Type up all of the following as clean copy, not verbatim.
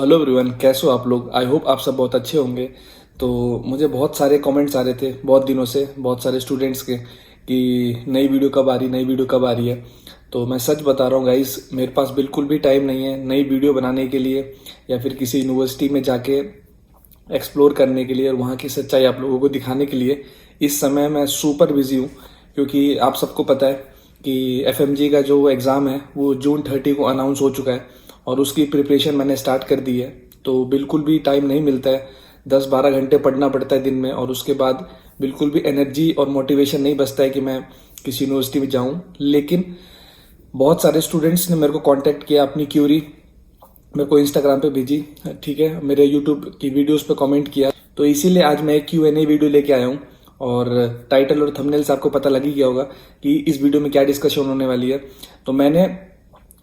Hello everyone, कैसे हो आप लोग। आई होप आप सब बहुत अच्छे होंगे। तो मुझे बहुत सारे कमेंट्स आ रहे थे बहुत दिनों से, बहुत सारे स्टूडेंट्स के, कि नई वीडियो कब आ रही, नई वीडियो कब आ रही है। तो मैं सच बता रहा हूँ गाइस, मेरे पास बिल्कुल भी टाइम नहीं है नई वीडियो बनाने के लिए या फिर किसी यूनिवर्सिटी में जाके एक्सप्लोर करने के लिए और वहाँ की सच्चाई आप लोगों को दिखाने के लिए। इस समय मैं सुपर बिजी हूँ, क्योंकि आप सबको पता है कि एफएमजी का जो एग्ज़ाम है वो जून 30 को अनाउंस हो चुका है और उसकी प्रिपरेशन मैंने स्टार्ट कर दी है। तो बिल्कुल भी टाइम नहीं मिलता है, 10-12 घंटे पढ़ना पड़ता है दिन में, और उसके बाद बिल्कुल भी एनर्जी और मोटिवेशन नहीं बचता है कि मैं किसी यूनिवर्सिटी में जाऊँ। लेकिन बहुत सारे स्टूडेंट्स ने मेरे को कांटेक्ट किया, अपनी क्यूरी मेरे को इंस्टाग्राम पे भेजी, ठीक है, मेरे यूट्यूब की वीडियोस पे कमेंट किया। तो इसीलिए आज मैं एक Q&A वीडियो लेके आया हूँ, और टाइटल और थंबनेल से आपको पता लग ही गया होगा कि इस वीडियो में क्या डिस्कशन होने वाली है। तो मैंने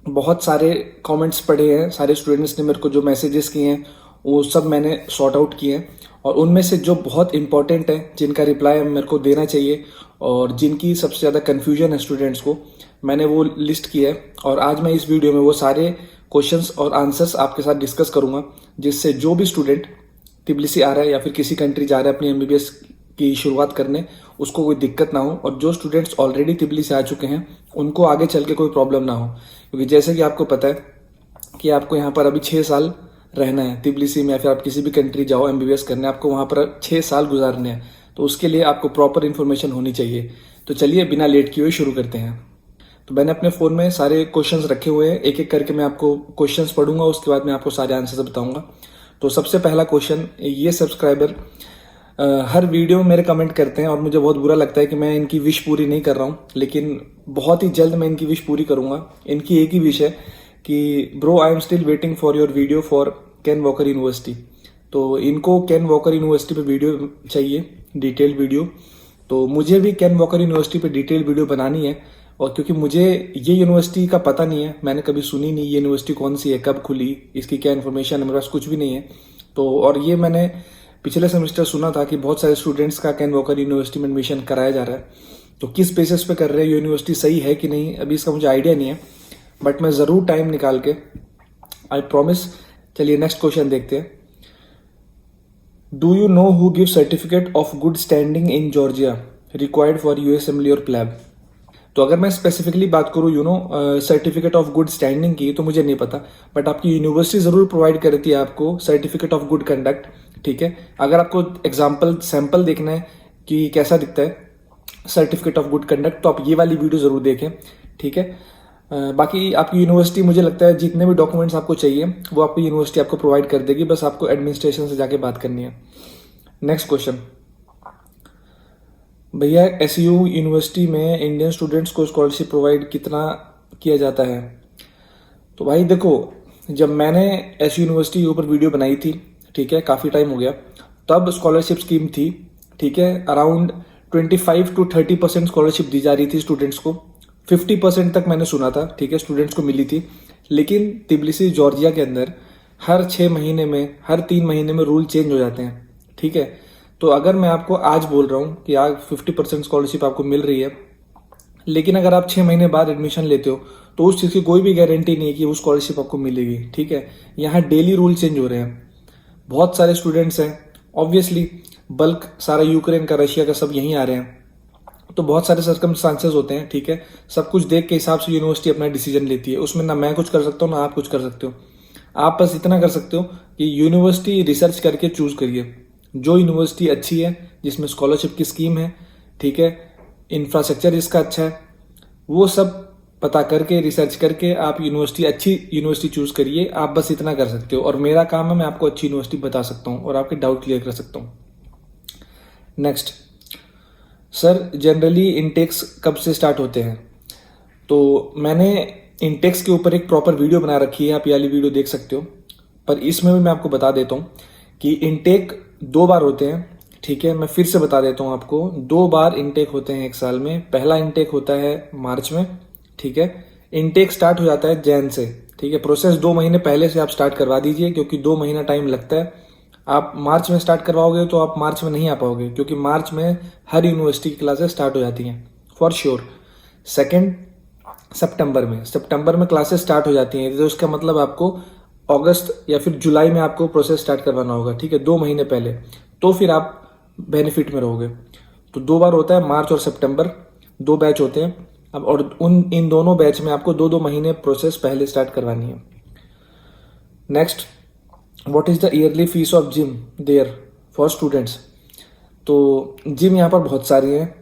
बहुत सारे कमेंट्स पढ़े हैं, सारे स्टूडेंट्स ने मेरे को जो मैसेजेस किए हैं वो सब मैंने सॉर्ट आउट किए हैं, और उनमें से जो बहुत इंपॉर्टेंट है, जिनका रिप्लाई मेरे को देना चाहिए और जिनकी सबसे ज़्यादा कन्फ्यूजन है स्टूडेंट्स को, मैंने वो लिस्ट किया है। और आज मैं इस वीडियो में वो सारे क्वेश्चंस और आंसर्स आपके साथ डिस्कस करूंगा, जिससे जो भी स्टूडेंट तिब्लिसी आ रहा है या फिर किसी कंट्री जा रहा है अपनी एमबीबीएस की शुरुआत करने, उसको कोई दिक्कत ना हो, और जो स्टूडेंट्स ऑलरेडी तिब्लिसी आ चुके हैं उनको आगे चल के कोई प्रॉब्लम ना हो। क्योंकि जैसे कि आपको पता है कि आपको यहाँ पर अभी 6 साल रहना है तिब्लिसी में, या फिर आप किसी भी कंट्री जाओ एमबीबीएस करने, आपको वहाँ पर 6 साल गुजारने हैं। तो उसके लिए आपको प्रॉपर इन्फॉर्मेशन होनी चाहिए। तो चलिए बिना लेट किए हुए शुरू करते हैं। तो मैंने अपने फ़ोन में सारे क्वेश्चंस रखे हुए हैं, एक एक करके मैं आपको क्वेश्चंस पढ़ूंगा, उसके बाद मैं आपको सारे आंसर्स बताऊंगा। तो सबसे पहला क्वेश्चन, ये सब्सक्राइबर हर वीडियो में मेरे कमेंट करते हैं और मुझे बहुत बुरा लगता है कि मैं इनकी विश पूरी नहीं कर रहा हूँ, लेकिन बहुत ही जल्द मैं इनकी विश पूरी करूंगा। इनकी एक ही विश है कि bro I am still waiting for your video for Ken Walker University. तो इनको केन वॉकर यूनिवर्सिटी पे वीडियो चाहिए, डिटेल्ड वीडियो। तो मुझे भी केन वॉकर यूनिवर्सिटी पे डिटेल्ड वीडियो बनानी है, और क्योंकि मुझे ये यूनिवर्सिटी का पता नहीं है, मैंने कभी सुनी नहीं ये यूनिवर्सिटी कौन सी है, कब खुली, इसकी क्या इन्फॉर्मेशन है, मेरे पास कुछ भी नहीं है। तो और ये मैंने पिछले सेमेस्टर सुना था कि बहुत सारे स्टूडेंट्स का केन वॉकर यूनिवर्सिटी में एडमिशन कराया जा रहा है। तो किस बेसिस पे कर रहे हैं, यूनिवर्सिटी सही है कि नहीं, अभी इसका मुझे आइडिया नहीं है, बट मैं ज़रूर टाइम निकाल के, आई प्रॉमिस। चलिए नेक्स्ट क्वेश्चन देखते हैं। Do you know who give certificate of good standing in Georgia required for US assembly और प्लैब। तो अगर मैं स्पेसिफिकली बात करूँ सर्टिफिकेट ऑफ गुड स्टैंडिंग की, तो मुझे नहीं पता, बट आपकी यूनिवर्सिटी जरूर प्रोवाइड करती है आपको सर्टिफिकेट ऑफ गुड कंडक्ट, ठीक है। अगर आपको एग्जाम्पल सैंपल देखना है कि कैसा दिखता है सर्टिफिकेट ऑफ गुड कंडक्ट, तो आप ये वाली वीडियो जरूर देखें, ठीक है। बाकी आपकी यूनिवर्सिटी, मुझे लगता है जितने भी डॉक्यूमेंट्स आपको चाहिए वो आपकी यूनिवर्सिटी आपको प्रोवाइड कर देगी, बस आपको एडमिनिस्ट्रेशन से जाके बात करनी है। नेक्स्ट क्वेश्चन, भैया एसयू यूनिवर्सिटी में इंडियन स्टूडेंट्स को स्कॉलरशिप प्रोवाइड कितना किया जाता है। तो भाई देखो, जब मैंने एसयू यूनिवर्सिटी के ऊपर वीडियो बनाई थी, ठीक है, काफ़ी टाइम हो गया, तब स्कॉलरशिप स्कीम थी, ठीक है, अराउंड 25 to 30% स्कॉलरशिप दी जा रही थी स्टूडेंट्स को। 50% तक मैंने सुना था, ठीक है, स्टूडेंट्स को मिली थी। लेकिन तिब्लिसी जॉर्जिया के अंदर हर 6 महीने में, हर 3 महीने में रूल चेंज हो जाते हैं, ठीक है। तो अगर मैं आपको आज बोल रहा हूँ कि आज 50% स्कॉलरशिप आपको मिल रही है, लेकिन अगर आप 6 महीने बाद एडमिशन लेते हो तो उस चीज़ की कोई भी गारंटी नहीं है कि वो स्कॉलरशिप आपको मिलेगी, ठीक है। यहाँ डेली रूल चेंज हो रहे हैं, बहुत सारे स्टूडेंट्स हैं, ऑब्वियसली बल्क सारा यूक्रेन का, रशिया का, सब यहीं आ रहे हैं, तो बहुत सारे सर्कमस्टांसेस होते हैं, ठीक है। सब कुछ देख के हिसाब से यूनिवर्सिटी अपना डिसीजन लेती है, उसमें ना मैं कुछ कर सकता हूँ ना आप कुछ कर सकते हो। आप बस इतना कर सकते हो कि यूनिवर्सिटी रिसर्च करके चूज करिए, जो यूनिवर्सिटी अच्छी है, जिसमें स्कॉलरशिप की स्कीम है, ठीक है, इंफ्रास्ट्रक्चर इसका अच्छा है, वो सब पता करके, रिसर्च करके आप यूनिवर्सिटी, अच्छी यूनिवर्सिटी चूज करिए। आप बस इतना कर सकते हो, और मेरा काम है मैं आपको अच्छी यूनिवर्सिटी बता सकता हूँ और आपके डाउट क्लियर कर सकता हूँ। नेक्स्ट, सर जनरली इनटेक्स कब से स्टार्ट होते हैं। तो मैंने इनटेक्स के ऊपर एक प्रॉपर वीडियो बना रखी है, आप ये वाली वीडियो देख सकते हो, पर इसमें भी मैं आपको बता देता हूँ कि इनटेक 2 बार होते हैं, ठीक है। मैं फिर से बता देता हूँ आपको, 2 बार इनटेक होते हैं एक साल में। पहला इनटेक होता है मार्च में, ठीक है। इनटेक स्टार्ट हो जाता है जैन से, ठीक है। प्रोसेस 2 महीने पहले से आप स्टार्ट करवा दीजिए, क्योंकि 2 महीना टाइम लगता है। आप मार्च में स्टार्ट करवाओगे तो आप मार्च में नहीं आ पाओगे, क्योंकि मार्च में हर यूनिवर्सिटी की क्लासेस स्टार्ट हो जाती हैं फॉर श्योर। सेकेंड, सितंबर में क्लासेस स्टार्ट हो जाती हैं, तो उसका मतलब आपको अगस्त या फिर जुलाई में आपको प्रोसेस स्टार्ट करवाना होगा, ठीक है, 2 महीने पहले, तो फिर आप बेनिफिट में रहोगे। तो 2 बार होता है, मार्च और सितंबर, 2 बैच होते हैं। अब और इन दोनों बैच में आपको 2-2 महीने प्रोसेस पहले स्टार्ट करवानी है। Next, what is the yearly fees of gym there for students. तो जिम यहाँ पर बहुत सारी हैं,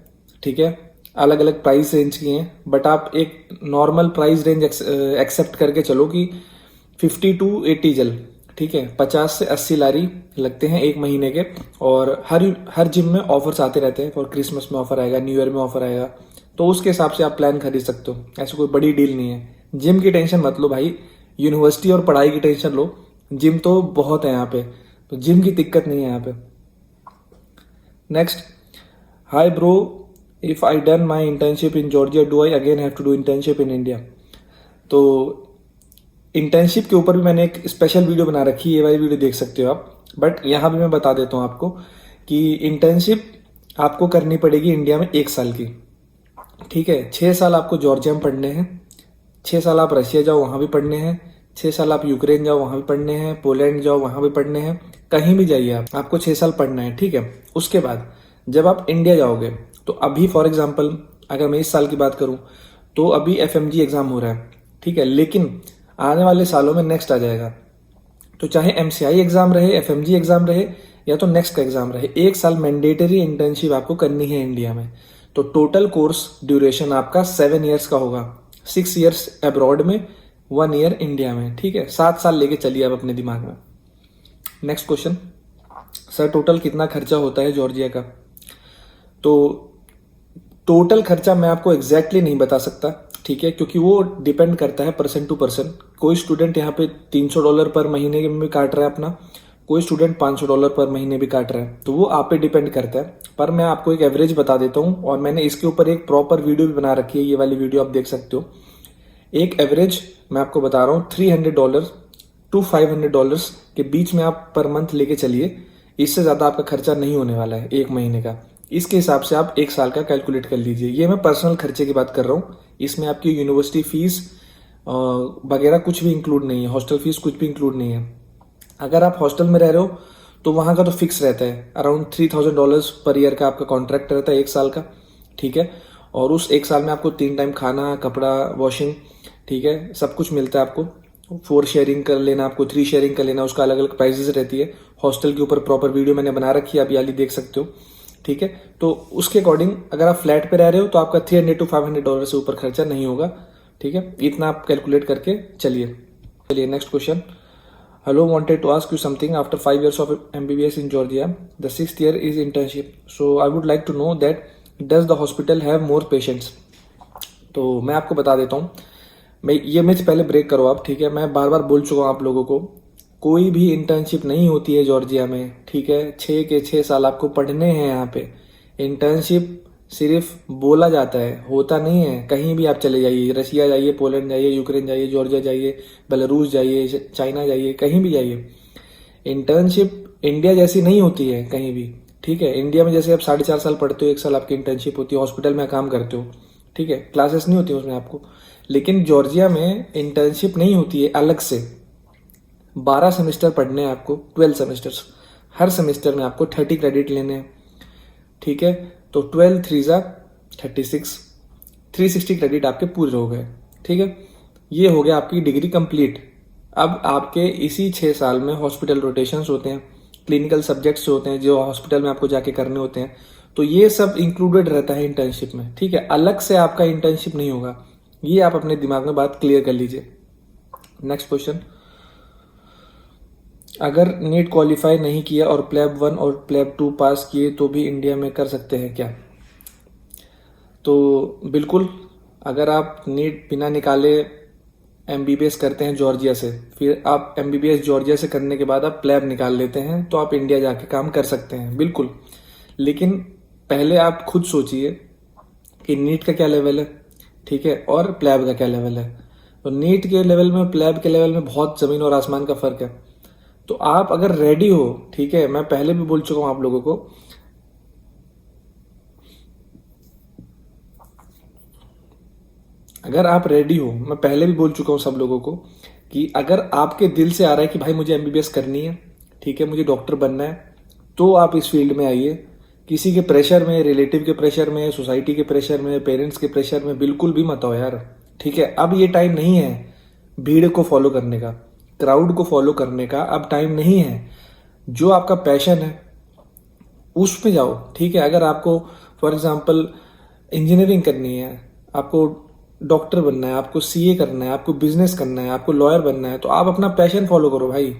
ठीक है, अलग अलग प्राइस रेंज की हैं, बट आप एक नॉर्मल प्राइस रेंज एक्सेप्ट करके चलो कि 50 to 80 जल, ठीक है, 50 से 80 लारी लगते हैं 1 महीने के। और हर जिम में ऑफर्स आते रहते हैं, और क्रिसमस में ऑफर आएगा, न्यू ईयर में ऑफर आएगा, तो उसके हिसाब से आप प्लान खरीद सकते हो। ऐसी कोई बड़ी डील नहीं है। जिम की टेंशन मत लो भाई, यूनिवर्सिटी और पढ़ाई की टेंशन लो, जिम तो बहुत है यहाँ पे, तो जिम की दिक्कत नहीं है यहाँ पे। Next, hi bro, if I done my internship in Georgia do I again have to do internship in India. तो इंटर्नशिप के ऊपर भी मैंने एक स्पेशल वीडियो बना रखी है, ये वाली वीडियो देख सकते हो आप, बट यहाँ भी मैं बता देता हूँ आपको कि इंटर्नशिप आपको करनी पड़ेगी इंडिया में 1 साल की, ठीक है। 6 साल आपको जॉर्जिया में पढ़ने हैं, 6 साल आप रशिया जाओ वहाँ भी पढ़ने हैं, 6 साल आप यूक्रेन जाओ वहाँ भी पढ़ने हैं, पोलैंड जाओ वहाँ भी पढ़ने हैं, कहीं भी जाइए आपको 6 साल पढ़ना है, ठीक है। उसके बाद जब आप इंडिया जाओगे, तो अभी फॉर एग्जाम्पल अगर मैं इस साल की बात करूँ, तो अभी FMG एग्ज़ाम हो रहा है, ठीक है, लेकिन आने वाले सालों में नेक्स्ट आ जाएगा। तो चाहे MCI एग्ज़ाम रहे, FMG एग्ज़ाम रहे, या तो नेक्स्ट का एग्ज़ाम रहे, 1 साल मैंडेटरी इंटर्नशिप आपको करनी है इंडिया में। तो टोटल कोर्स ड्यूरेशन आपका 7 ईयर्स का होगा, 6 ईयर्स अब्रॉड में, 1 ईयर इंडिया में, ठीक है। 7 साल लेके चलिए आप अपने दिमाग में। नेक्स्ट क्वेश्चन, सर टोटल कितना खर्चा होता है जॉर्जिया का। तो टोटल खर्चा मैं आपको एग्जैक्टली नहीं बता सकता, ठीक है, क्योंकि वो डिपेंड करता है पर्सन टू पर्सन। कोई स्टूडेंट यहाँ पे $300 पर महीने में भी काट रहा है अपना, कोई स्टूडेंट $500 पर महीने भी काट रहा है, तो वो आप पे डिपेंड करता है। पर मैं आपको एक एवरेज बता देता हूँ, और मैंने इसके ऊपर एक प्रॉपर वीडियो भी बना रखी है, ये वाली वीडियो आप देख सकते हो। एक एवरेज मैं आपको बता रहा हूँ, $300 to $500 के बीच में आप पर मंथ लेके चलिए, इससे ज़्यादा आपका खर्चा नहीं होने वाला है 1 महीने का। इसके हिसाब से आप 1 साल का कैलकुलेट कर लीजिए। ये मैं पर्सनल खर्चे की बात कर रहा हूँ, इसमें आपकी यूनिवर्सिटी फीस वगैरह कुछ भी इंक्लूड नहीं है, हॉस्टल फीस कुछ भी इंक्लूड नहीं है। अगर आप हॉस्टल में रह रहे हो तो वहाँ का तो फिक्स रहता है, अराउंड $3000 पर ईयर का आपका कॉन्ट्रैक्ट रहता है 1 साल का, ठीक है। और उस 1 साल में आपको 3 टाइम खाना, कपड़ा, वॉशिंग, ठीक है, सब कुछ मिलता है आपको। 4 शेयरिंग कर लेना, आपको 3 शेयरिंग कर लेना, उसका अलग अलग प्राइजेस रहती है। हॉस्टल के ऊपर प्रॉपर वीडियो मैंने बना रखी है, आप याली देख सकते हो, ठीक है। तो उसके अकॉर्डिंग अगर आप फ्लैट पे रह रहे हो तो आपका $300 to $500 से ऊपर खर्चा नहीं होगा, ठीक है। इतना आप कैलकुलेट करके चलिए। Next question, hello, wanted to ask you something. After 5 years of MBBS in Georgia, the 6th year is internship, so I would like to know that does the hospital have more patients। तो मैं आपको बता देता हूँ, मैं ये myth पहले break करो आप, ठीक है। मैं बार बार बोल चुका हूँ आप लोगों को, कोई भी इंटर्नशिप नहीं होती है जॉर्जिया में, ठीक है। 6 के 6 साल आपको पढ़ने हैं यहाँ पे। इंटर्नशिप सिर्फ बोला जाता है, होता नहीं है। कहीं भी आप चले जाइए, रशिया जाइए, पोलैंड जाइए, यूक्रेन जाइए, जॉर्जिया जाइए, बेलारूस जाइए, चाइना जाइए, कहीं भी जाइए, इंटर्नशिप इंडिया जैसी नहीं होती है कहीं भी, ठीक है। इंडिया में जैसे आप 4.5 साल पढ़ते हो, 1 साल आपकी इंटर्नशिप होती है, हॉस्पिटल में काम करते हो, ठीक है, क्लासेस नहीं होती उसमें आपको। लेकिन जॉर्जिया में इंटर्नशिप नहीं होती है, अलग से 12 सेमेस्टर पढ़ने हैं आपको, 12 सेमेस्टर्स। हर सेमेस्टर में आपको 30 क्रेडिट लेने हैं, ठीक है। तो 12 3 36, 360 क्रेडिट आपके पूरे हो गए, ठीक है। ये हो गया आपकी डिग्री कंप्लीट। अब आपके इसी 6 साल में हॉस्पिटल रोटेशंस होते हैं, क्लिनिकल सब्जेक्ट्स होते हैं जो हॉस्पिटल में आपको जाके करने होते हैं, तो ये सब इंक्लूडेड रहता है इंटर्नशिप में, ठीक है। अलग से आपका इंटर्नशिप नहीं होगा, ये आप अपने दिमाग में बात क्लियर कर लीजिए। नेक्स्ट क्वेश्चन, अगर नीट क्वालिफाई नहीं किया और प्लेब 1 और प्लेब 2 पास किए तो भी इंडिया में कर सकते हैं क्या। तो बिल्कुल, अगर आप नीट बिना निकाले MBBS करते हैं जॉर्जिया से, फिर आप MBBS जॉर्जिया से करने के बाद आप प्लेब निकाल लेते हैं, तो आप इंडिया जाके काम कर सकते हैं, बिल्कुल। लेकिन पहले आप खुद सोचिए कि नीट का क्या लेवल है, ठीक है, और प्लेब का क्या लेवल है। तो नीट के लेवल में, प्लेब के लेवल में बहुत ज़मीन और आसमान का फ़र्क है। तो आप अगर रेडी हो, ठीक है, मैं पहले भी बोल चुका हूं आप लोगों को, अगर आप रेडी हो, मैं पहले भी बोल चुका हूं सब लोगों को कि अगर आपके दिल से आ रहा है कि भाई मुझे एमबीबीएस करनी है, ठीक है, मुझे डॉक्टर बनना है, तो आप इस फील्ड में आइए। किसी के प्रेशर में, रिलेटिव के प्रेशर में, सोसाइटी के प्रेशर में, पेरेंट्स के प्रेशर में बिल्कुल भी मत आओ यार, ठीक है। अब ये टाइम नहीं है भीड़ को फॉलो करने का, क्राउड को फॉलो करने का अब टाइम नहीं है। जो आपका पैशन है उस पे जाओ, ठीक है। अगर आपको फॉर एग्जांपल इंजीनियरिंग करनी है, आपको डॉक्टर बनना है, आपको सीए करना है, आपको बिजनेस करना है, आपको लॉयर बनना है, तो आप अपना पैशन फॉलो करो भाई,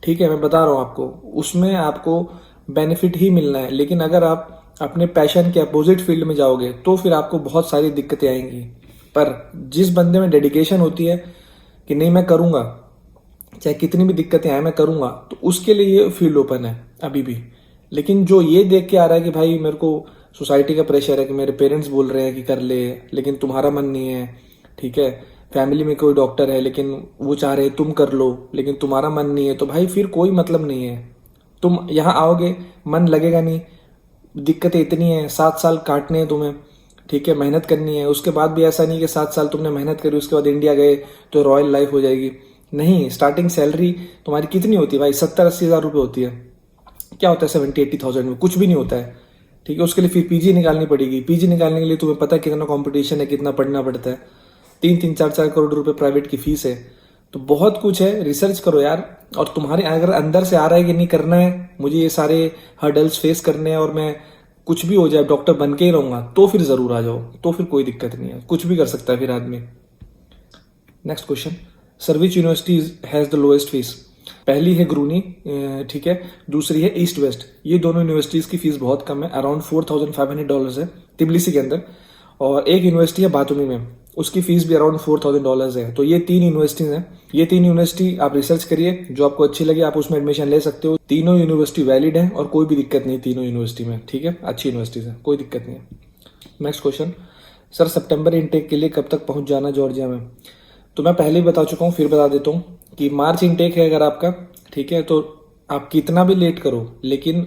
ठीक है। मैं बता रहा हूँ आपको, उसमें आपको बेनिफिट ही मिलना है। लेकिन अगर आप अपने पैशन के अपोजिट फील्ड में जाओगे तो फिर आपको बहुत सारी दिक्कतें आएंगी। पर जिस बंदे में डेडिकेशन होती है कि नहीं मैं करूँगा, चाहे कितनी भी दिक्कतें आए मैं करूँगा, तो उसके लिए ये फील्ड ओपन है अभी भी। लेकिन जो ये देख के आ रहा है कि भाई मेरे को सोसाइटी का प्रेशर है, कि मेरे पेरेंट्स बोल रहे हैं कि कर ले लेकिन तुम्हारा मन नहीं है, ठीक है, फैमिली में कोई डॉक्टर है लेकिन वो चाह रहे तुम कर लो लेकिन तुम्हारा मन नहीं है, तो भाई फिर कोई मतलब नहीं है। तुम यहाँ आओगे, मन लगेगा नहीं, दिक्कतें इतनी है, 7 साल काटने हैं तुम्हें, ठीक है, मेहनत करनी है। उसके बाद भी ऐसा नहीं कि 7 साल तुमने मेहनत करी उसके बाद इंडिया गए तो रॉयल लाइफ हो जाएगी। नहीं, स्टार्टिंग सैलरी तुम्हारी कितनी होती है भाई? 70-80 हज़ार रुपये होती है। क्या होता है 70-80 थाउजेंड में? कुछ भी नहीं होता है, ठीक है। उसके लिए फिर पीजी निकालनी पड़ेगी। पीजी निकालने के लिए तुम्हें पता है कितना कंपटीशन है, कितना पढ़ना पड़ता है। 3-3, 4-4 करोड़ रुपए प्राइवेट की फीस है। तो बहुत कुछ है, रिसर्च करो यार। और तुम्हारे अगर अंदर से आ रहा है कि नहीं करना है, मुझे ये सारे हर्डल्स फेस करने हैं और मैं कुछ भी हो जाए डॉक्टर बन के ही रहूंगा, तो फिर जरूर आ जाओ, तो फिर कोई दिक्कत नहीं है, कुछ भी कर सकता है फिर आदमी। Next question, sir which university has the lowest fees? पहली है ग्रूनी, ठीक है, दूसरी है ईस्ट वेस्ट। ये दोनों यूनिवर्सिटीज की फीस बहुत कम है, अराउंड $4,500 है तिबलिसी के अंदर। और एक यूनिवर्सिटी है बातुमी में, उसकी फीस भी अराउंड $4,000 है। तो ये 3 यूनिवर्सिटीज हैं। ये 3 यूनिवर्सिटी आप रिसर्च करिए, जो आपको अच्छी लगे आप उसमें एडमिशन ले सकते हो। तीनों यूनिवर्सिटी वैलिड है और कोई भी दिक्कत नहीं तीनों यूनिवर्सिटी में, ठीक है, अच्छी यूनिवर्सिटीज है, कोई दिक्कत नहीं है। नेक्स्ट क्वेश्चन, सर सितंबर इनटेक के लिए कब तक पहुंच जाना जॉर्जिया में? तो मैं पहले ही बता चुका हूँ, फिर बता देता हूँ कि मार्च इनटेक है अगर आपका, ठीक है, तो आप कितना भी लेट करो लेकिन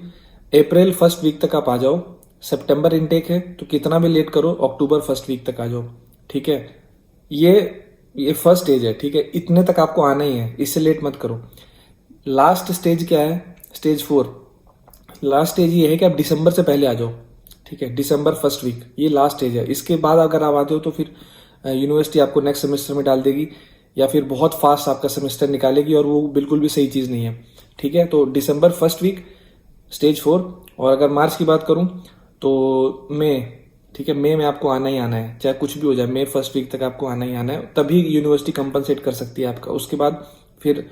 अप्रैल फर्स्ट वीक तक आप आ जाओ। सितंबर इनटेक है तो कितना भी लेट करो अक्टूबर फर्स्ट वीक तक आ जाओ, ठीक है। ये फर्स्ट स्टेज है, ठीक है, इतने तक आपको आना ही है, इससे लेट मत करो। लास्ट स्टेज क्या है? स्टेज 4। लास्ट स्टेज ये है कि आप दिसंबर से पहले आ जाओ, ठीक है, दिसंबर फर्स्ट वीक, ये लास्ट स्टेज है। इसके बाद अगर आप आते हो तो फिर यूनिवर्सिटी आपको नेक्स्ट सेमेस्टर में डाल देगी या फिर बहुत फास्ट आपका सेमेस्टर निकालेगी और वो बिल्कुल भी सही चीज़ नहीं है, ठीक है। तो दिसंबर फर्स्ट वीक स्टेज 4। और अगर मार्च की बात करूं तो मई, ठीक है, मई में आपको आना ही आना है, चाहे कुछ भी हो जाए, मई फर्स्ट वीक तक आपको आना ही आना है, तभी यूनिवर्सिटी कंपनसेट कर सकती है आपका। उसके बाद फिर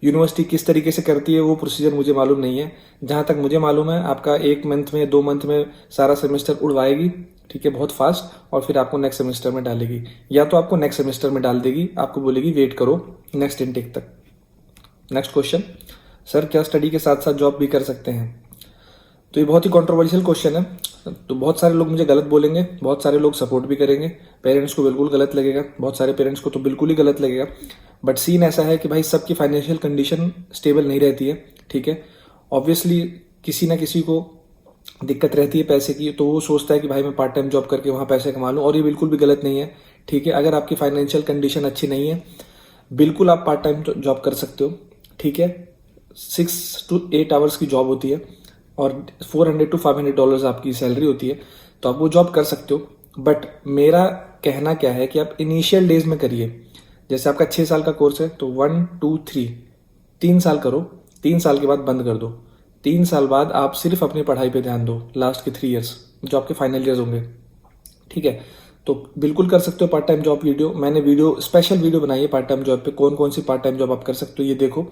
यूनिवर्सिटी किस तरीके से करती है वो प्रोसीजर मुझे मालूम नहीं है। जहां तक मुझे मालूम है आपका 1 मंथ में 2 मंथ में सारा सेमेस्टर उड़वाएगी, ठीक है, बहुत फास्ट, और फिर आपको नेक्स्ट सेमेस्टर में डालेगी, या तो आपको नेक्स्ट सेमेस्टर में डाल देगी, आपको बोलेगी वेट करो नेक्स्ट इनटेक तक। नेक्स्ट क्वेश्चन, सर क्या स्टडी के साथ साथ जॉब भी कर सकते हैं? तो ये बहुत ही कंट्रोवर्शियल क्वेश्चन है। तो बहुत सारे लोग मुझे गलत बोलेंगे, बहुत सारे लोग सपोर्ट भी करेंगे। पेरेंट्स को बिल्कुल गलत लगेगा, बहुत सारे पेरेंट्स को तो बिल्कुल ही गलत लगेगा। बट सीन ऐसा है कि भाई सबकी फाइनेंशियल कंडीशन स्टेबल नहीं रहती है, ठीक है। ऑब्वियसली किसी ना किसी को दिक्कत रहती है पैसे की, तो वो सोचता है कि भाई मैं पार्ट टाइम जॉब करके वहाँ पैसे कमा लूँ, और ये बिल्कुल भी गलत नहीं है, ठीक है। अगर आपकी फाइनेंशियल कंडीशन अच्छी नहीं है, बिल्कुल आप पार्ट टाइम जॉब कर सकते हो, ठीक है। 6 to 8 आवर्स की जॉब होती है और $400 to $500 आपकी सैलरी होती है, तो आप वो जॉब कर सकते हो। बट मेरा कहना क्या है कि आप इनिशियल डेज में करिए। जैसे आपका 6 साल का कोर्स है तो 1, 2, 3 साल करो, 3 साल के बाद बंद कर दो। 3 साल बाद आप सिर्फ अपनी पढ़ाई पे ध्यान दो, लास्ट के 3 ईयर्स जो आपके फाइनल ईयर्स होंगे, ठीक है। तो बिल्कुल कर सकते हो पार्ट टाइम जॉब। मैंने स्पेशल वीडियो बनाई है पार्ट टाइम जॉब पे, कौन कौन सी पार्ट टाइम जॉब आप कर सकते हो ये देखो,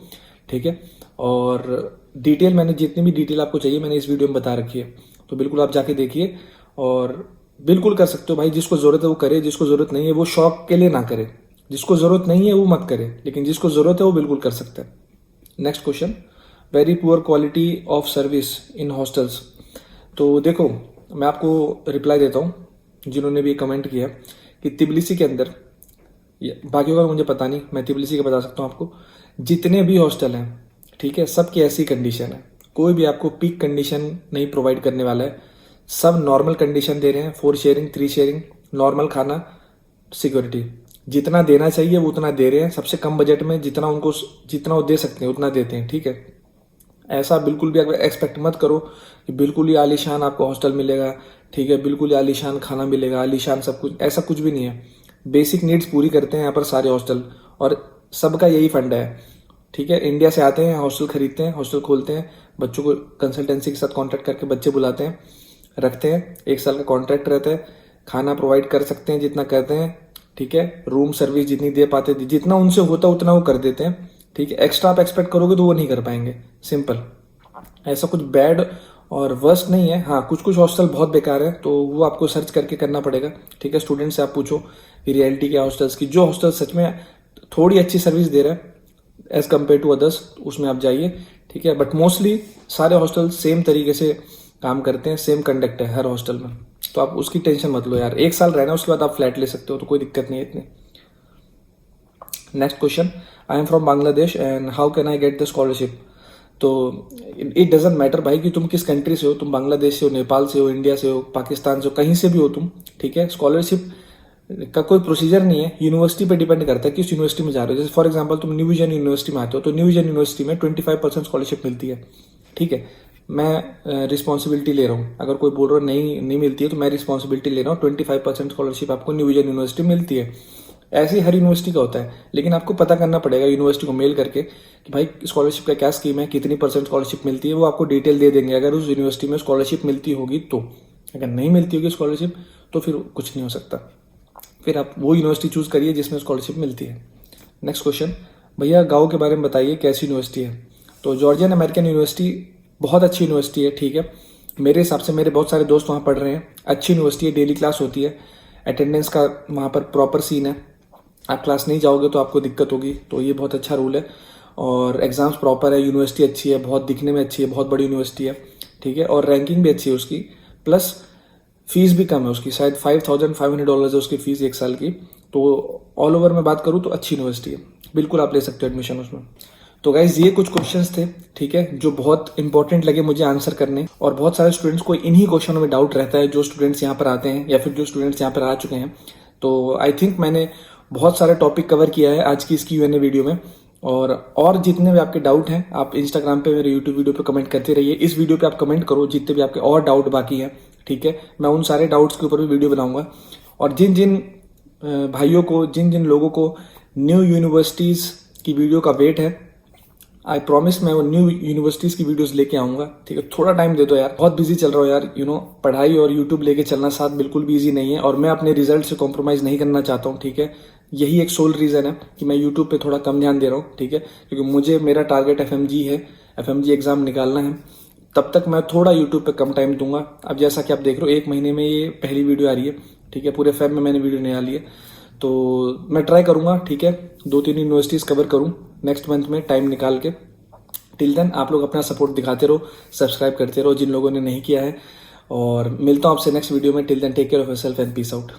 ठीक है। और डिटेल मैंने जितनी भी डिटेल आपको चाहिए मैंने इस वीडियो में बता रखी है, तो बिल्कुल आप जाके देखिए और बिल्कुल कर सकते हो भाई। जिसको जरूरत है वो करे, जिसको जरूरत नहीं है वो शौक के लिए ना करे, जिसको जरूरत नहीं है वो मत करे, लेकिन जिसको जरूरत है वो बिल्कुल कर सकता है। Next question, very poor quality of service in hostels. तो देखो मैं आपको रिप्लाई देता हूँ जिन्होंने भी कमेंट किया कि तिबलिसी के अंदर, बाकियों का मुझे पता नहीं, मैं तिबलिसी का बता सकता हूँ आपको, जितने भी हॉस्टल हैं, ठीक है, सबकी ऐसी कंडीशन है, कोई भी आपको पीक कंडीशन नहीं प्रोवाइड करने वाला है, सब नॉर्मल कंडीशन दे रहे हैं। 4 शेयरिंग, 3 शेयरिंग, नॉर्मल खाना, सिक्योरिटी, जितना देना चाहिए वो उतना दे रहे हैं, सबसे कम बजट में जितना वो दे सकते हैं उतना देते हैं, ठीक है। ऐसा बिल्कुल भी एक्सपेक्ट मत करो कि बिल्कुल ही आलीशान आपको हॉस्टल मिलेगा, ठीक है, बिल्कुल ही आलीशान खाना मिलेगा, आलीशान सब कुछ, ऐसा कुछ भी नहीं है। बेसिक नीड्स पूरी करते हैं यहाँ पर सारे हॉस्टल, और सबका यही फंड है, ठीक है। इंडिया से आते हैं, हॉस्टल खरीदते हैं, हॉस्टल खोलते हैं, बच्चों को कंसल्टेंसी के साथ कॉन्ट्रैक्ट करके बच्चे बुलाते हैं, रखते हैं, 1 साल का कॉन्ट्रैक्ट रहता है, खाना प्रोवाइड कर सकते हैं जितना कहते हैं, ठीक है, रूम सर्विस जितनी दे पाते, जितना उनसे होता उतना वो कर देते हैं, ठीक है। एक्स्ट्रा आप एक्सपेक्ट करोगे तो वो नहीं कर पाएंगे, सिंपल। ऐसा कुछ बैड और वर्स्ट नहीं है। हाँ, कुछ कुछ हॉस्टल बहुत बेकार है, तो वो आपको सर्च करके करना पड़ेगा, ठीक है। स्टूडेंट से आप पूछो कि रियलिटी क्या हॉस्टल्स की, जो हॉस्टल सच में थोड़ी अच्छी सर्विस दे रहा है एज कम्पेयर टू अदर्स, उसमें आप जाइए, ठीक है। बट मोस्टली सारे हॉस्टल सेम तरीके से काम करते हैं, सेम कंडक्ट है हर हॉस्टल में, तो आप उसकी टेंशन मत लो यार। 1 साल रहना, उसके बाद आप फ्लैट ले सकते हो, तो कोई दिक्कत नहीं है इतनी। Next question, I am from Bangladesh and how can I get the scholarship. तो इट डजेंट मैटर भाई कि तुम किस कंट्री से हो, तुम बांग्लादेश से हो, नेपाल से हो, इंडिया से हो, पाकिस्तान से हो, कहीं से भी हो तुम, ठीक है। स्कॉलरशिप का कोई प्रोसीजर नहीं है, यूनिवर्सिटी पे डिपेंड करता है किस यूनिवर्सिटी में जा रहे हो। जैसे फॉर एग्जांपल तुम न्यू विजन यूनिवर्सिटी में आते हो, तो न्यू विजन यूनिवर्सिटी में 25% स्कॉलरशिप मिलती है, ठीक है। मैं रिस्पॉन्सिबिलिटी ले रहा हूँ, अगर कोई बोल रहा है नहीं मिलती है तो मैं रिस्पॉन्सिबिलिटी ले रहा हूँ, 25% स्कॉलरशिप आपको न्यू विजन यूनिवर्सिटी मिलती है। ऐसे ही हर यूनिवर्सिटी का होता है, लेकिन आपको पता करना पड़ेगा यूनिवर्सिटी को मेल करके कि भाई स्कॉलरशिप का क्या स्कीम है, कितनी % स्कॉलरशिप मिलती है, वो आपको डिटेल दे देंगे अगर उस यूनिवर्सिटी में स्कॉलरशिप मिलती होगी तो। अगर नहीं मिलती होगी स्कॉलरशिप तो फिर कुछ नहीं हो सकता, फिर आप वो यूनिवर्सिटी चूज करिए जिसमें स्कॉलरशिप मिलती है। नेक्स्ट क्वेश्चन, भैया गाँव के बारे में बताइए, कैसी यूनिवर्सिटी है। तो जॉर्जियन अमेरिकन यूनिवर्सिटी बहुत अच्छी यूनिवर्सिटी है, ठीक है। मेरे हिसाब से मेरे बहुत सारे दोस्त वहाँ पढ़ रहे हैं, अच्छी यूनिवर्सिटी है, डेली क्लास होती है, अटेंडेंस का वहाँ पर प्रॉपर सीन है। आप क्लास नहीं जाओगे तो आपको दिक्कत होगी, तो ये बहुत अच्छा रूल है। और एग्जाम्स प्रॉपर है, यूनिवर्सिटी अच्छी है, बहुत दिखने में अच्छी है, बहुत बड़ी यूनिवर्सिटी है, ठीक है। और रैंकिंग भी अच्छी है उसकी, प्लस फीस भी कम है उसकी, शायद $5,500 है उसकी फीस 1 साल की। तो ऑल ओवर में बात करूँ तो अच्छी यूनिवर्सिटी है, बिल्कुल आप ले सकते हो एडमिशन उसमें। तो गाइज ये कुछ क्वेश्चंस थे, ठीक है, जो बहुत इंपॉर्टेंट लगे मुझे आंसर करने। और बहुत सारे स्टूडेंट्स को इन्हीं क्वेश्चनों में डाउट रहता है, जो स्टूडेंट्स यहाँ पर आते हैं या फिर जो स्टूडेंट्स यहाँ पर आ चुके हैं। तो आई थिंक मैंने बहुत सारे टॉपिक कवर किया है आज की इस Q&A वीडियो में। और जितने भी आपके डाउट हैं आप इंस्टाग्राम पे मेरे यूट्यूब वीडियो पे कमेंट करते रहिए। इस वीडियो पे आप कमेंट करो जितने भी आपके और डाउट बाकी हैं, ठीक है। मैं उन सारे डाउट्स के ऊपर भी वीडियो बनाऊंगा। और जिन जिन भाइयों को, जिन जिन लोगों को न्यू यूनिवर्सिटीज़ की वीडियो का वेट है, आई प्रॉमिस मैं वो न्यू यूनिवर्सिटीज़ की वीडियोस लेके आऊँगा, ठीक है। थोड़ा टाइम दे दो यार, बहुत बिजी चल रहा हूँ यार, पढ़ाई और यूट्यूब लेके चलना साथ बिल्कुल भी ईजी नहीं है, और मैं अपने रिजल्ट से कॉम्प्रोमाइज़ नहीं करना चाहता हूँ, ठीक है। यही एक सोल रीज़न है कि मैं यूट्यूब पे थोड़ा कम ध्यान दे रहा हूँ, ठीक है, क्योंकि मेरा टारगेट FMG है, FMG एग्ज़ाम निकालना है। तब तक मैं थोड़ा यूट्यूब पे कम टाइम दूंगा। अब जैसा कि आप देख रहे हो 1 महीने में ये पहली वीडियो आ रही है, ठीक है, पूरे फेब में मैंने वीडियो नहीं डाली है। तो मैं ट्राई करूंगा, ठीक है, 2-3 यूनिवर्सिटीज़ कवर करूं नेक्स्ट मंथ में टाइम निकाल के। टिल देन आप लोग अपना सपोर्ट दिखाते रहो, सब्सक्राइब करते रहो जिन लोगों ने नहीं किया है, और मिलता हूँ आपसे नेक्स्ट वीडियो में। Till then take care of yourself and peace out.